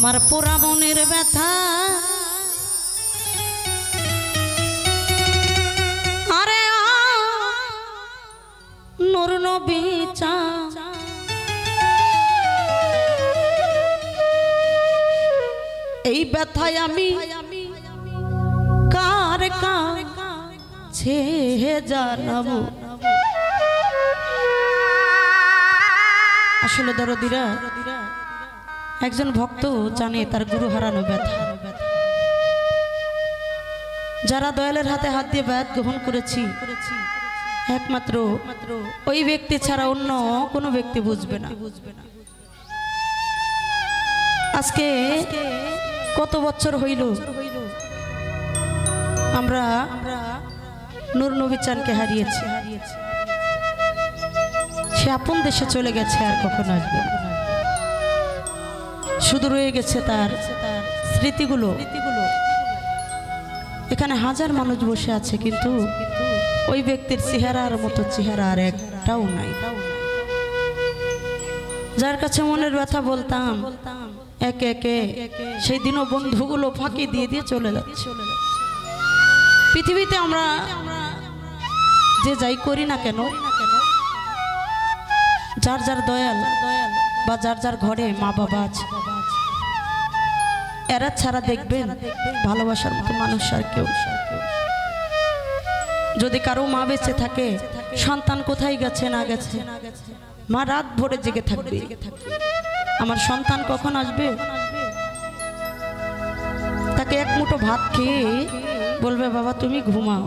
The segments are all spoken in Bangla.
আমার পোড়া মনের ব্যথা আরে নূর নবী চাঁদ এই ব্যথায় আমি কার কাছে জানাবো। আসলে দরদিরা একজন ভক্ত জানে তার গুরু হারানো ব্যথা। যারা দয়ালের হাতে হাত দিয়ে বায়াত গ্রহণ করেছি একমাত্র ওই ব্যক্তি ছাড়া অন্য কোনো ব্যক্তি বুঝবে না। আজকে কত বছর হইল আমরা নূর নবী চাঁদকে হারিয়েছি। সে আপন দেশে চলে গেছে, আর কখনো আসবে না। শুধু রয়ে গেছে তার স্মৃতিগুলো। এখানে হাজার মানুষ বসে আছে, কিন্তু ওই ব্যক্তির চেহারার মতো চেহারা আর একটাও নাই। যার কাছে মনের ব্যথা বলতাম একে একে সেই দিনও বন্ধুগুলো ফাঁকি দিয়ে দিয়ে চলে যাচ্ছে। পৃথিবীতে আমরা যে যাই করি না কেন, যার যার দয়াল বা যার যার ঘরে মা বাবা আছে, এরা ছাড়া দেখবেন ভালোবাসার মতো মানুষ আর কেউ। যদি কারো মা বেঁচে থাকে, সন্তান কোথায় গেছে না গেছে, মা রাত ভরে জেগে থাকবে, আমার সন্তান কখন আসবে। তাকে এক মুঠো ভাত খেয়ে বলবে বাবা তুমি ঘুমাও।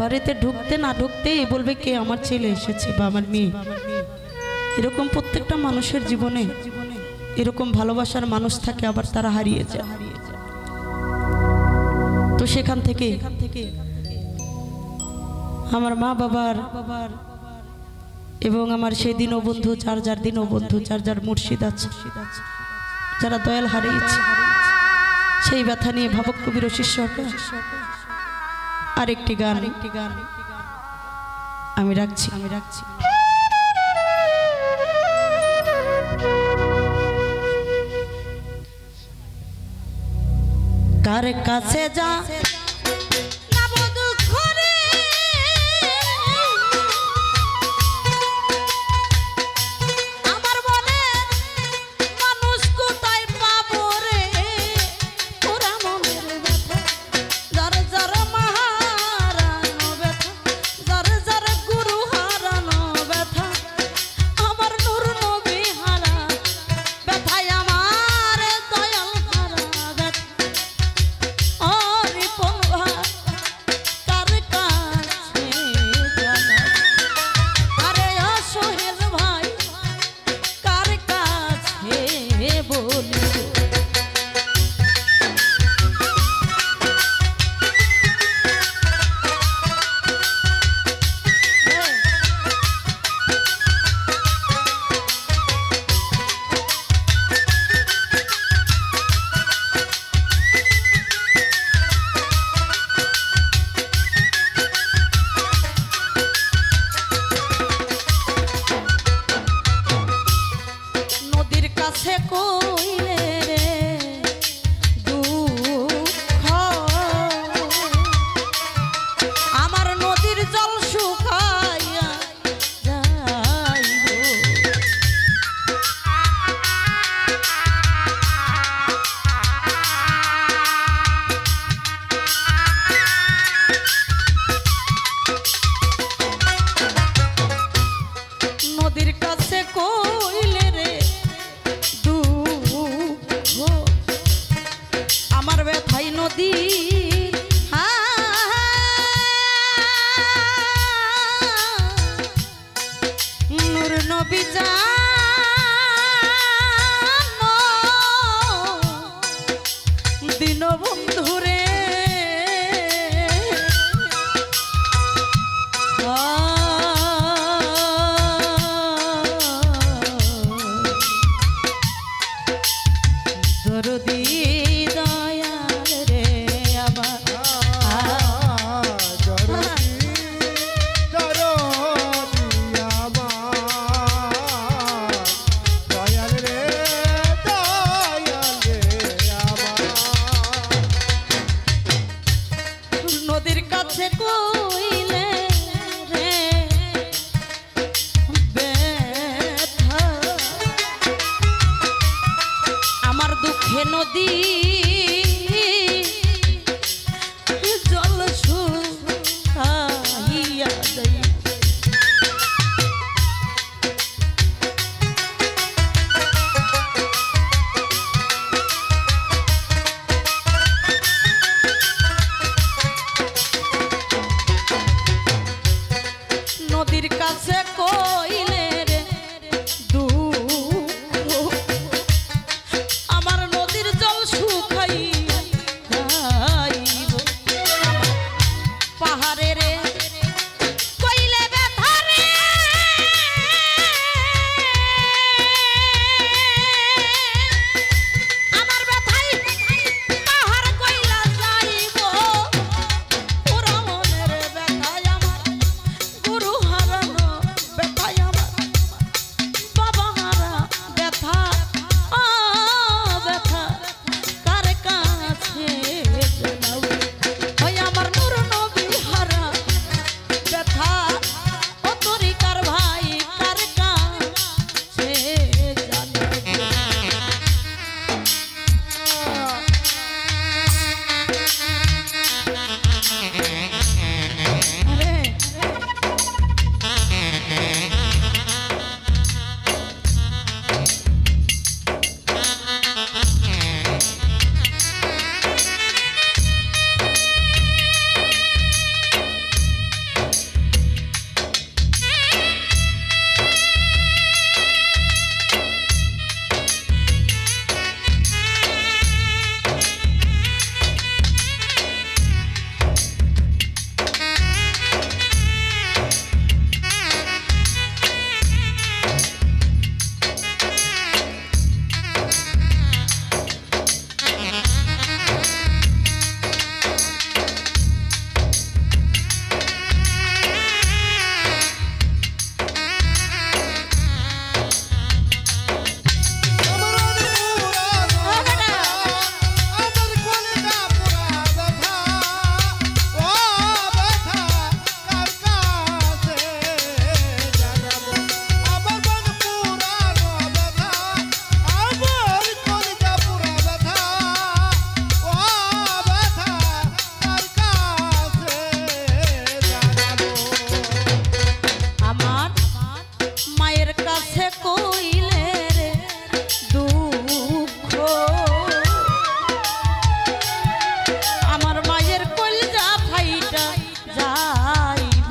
বাড়িতে ঢুকতে না ঢুকতেই বলবে কে আমার ছেলে এসেছে বা আমার মেয়ে। এরকম প্রত্যেকটা মানুষের জীবনে এরকম ভালোবাসার মানুষ থাকে, আবার তারা হারিয়ে যায়। তো সেখান থেকে আমার মা বাবার এবং আমার সেই দিনও বন্ধু, যার যার দিনও বন্ধু, যার যার মুর্শিদ আছে, যারা দয়াল হারিয়েছে, সেই ব্যথা নিয়ে ভাবক কবির শিষ্যকে আরেকটি গান আমি রাখছি। কার কাছে যা নদী জল শুকাইয়া যাই নদীর কাছে কইলে রে দুঃখ আমার নদীর জল শুকাইয়া যাইব পাহাড়ে রে কইলে ব্যথা রে আমার ব্যথাই পাহাড় কইলা যাইব পুরা মনের ব্যথায় আমার গুরু হারানো ব্যথায় আমার বাবা হারা ব্যথা ব্যথা কার কাছে জানাও ওই আমার নূর নবী হারা ব্যথা ও তরিকার ভাই কার কাছে জানাও আরে আমার মায়ের কাছে কইলে রে দুঃখ আমার মায়ের কলজা ফাইটা যাইব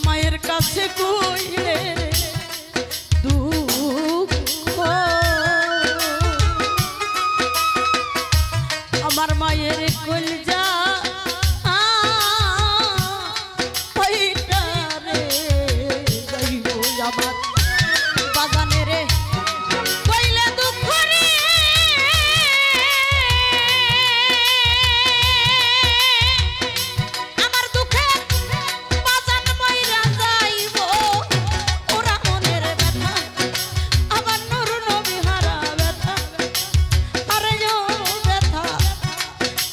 মায়ের কাছে কইলে রে দুঃখ আমার মায়ের কলজা ফাইটা রে যাইব আমার বাগানে রে কইলে দুঃখ রে আমার দুঃখে বাজান মইরা যাইব ওরা মনের ব্যথা আমার নূর নবী হারা ব্যথা আরে ও ব্যথা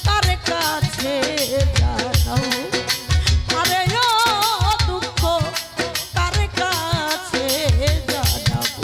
কার কাছে জানাও আরে ও দুঃখ কার কাছে জানাবো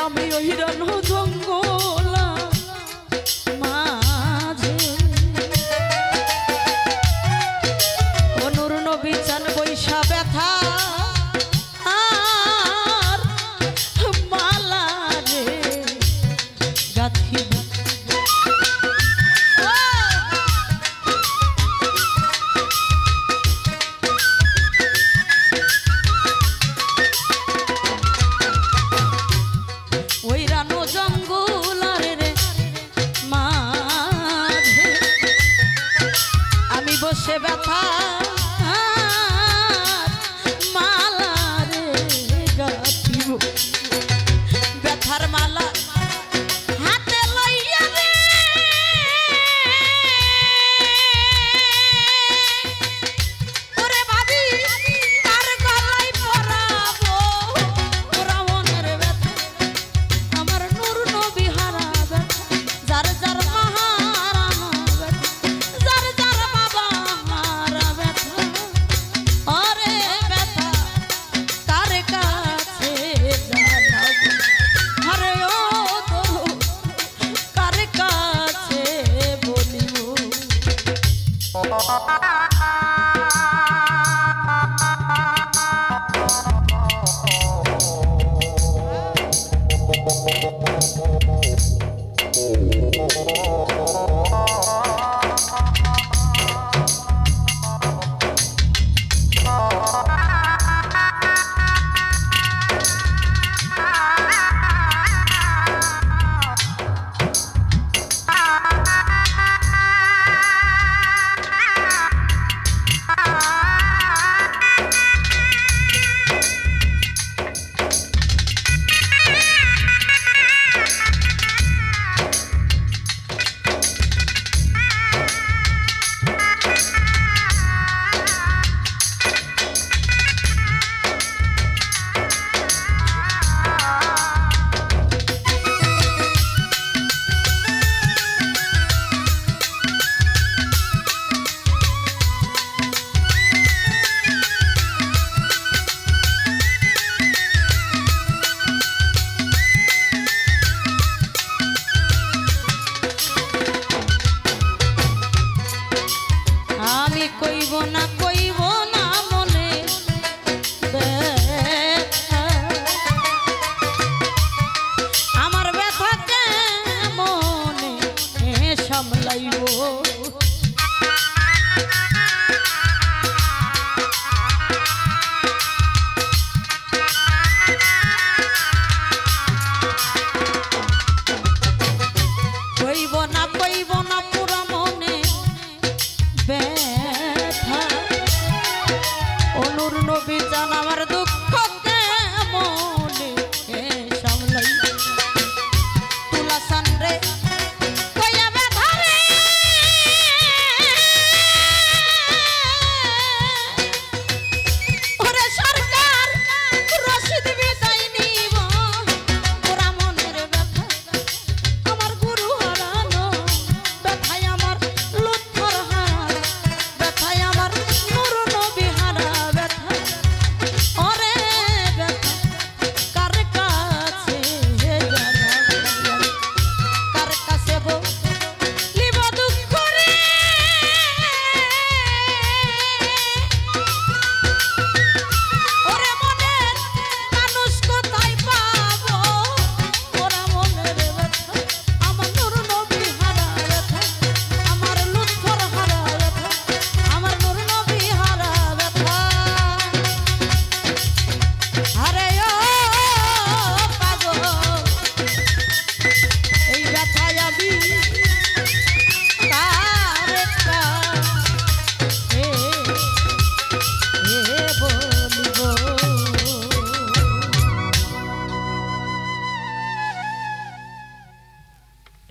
আমি ওই রানো জঙ্গলা মাঝে অনুর নবী চান বৈশা ব্যথা আর মালা রে গাথিব বসে ব্যথা মালা রে গাথিব ব্যথার মালা হাতে লইয়া রে ওরে ভাবি তার গলায় পরাবো ওরা মনের ব্যথা আমার নূর নবী হারা ব্যথা যার যার কইব না মনে আমার ব্যথাকে মনে সামলাইব কইব না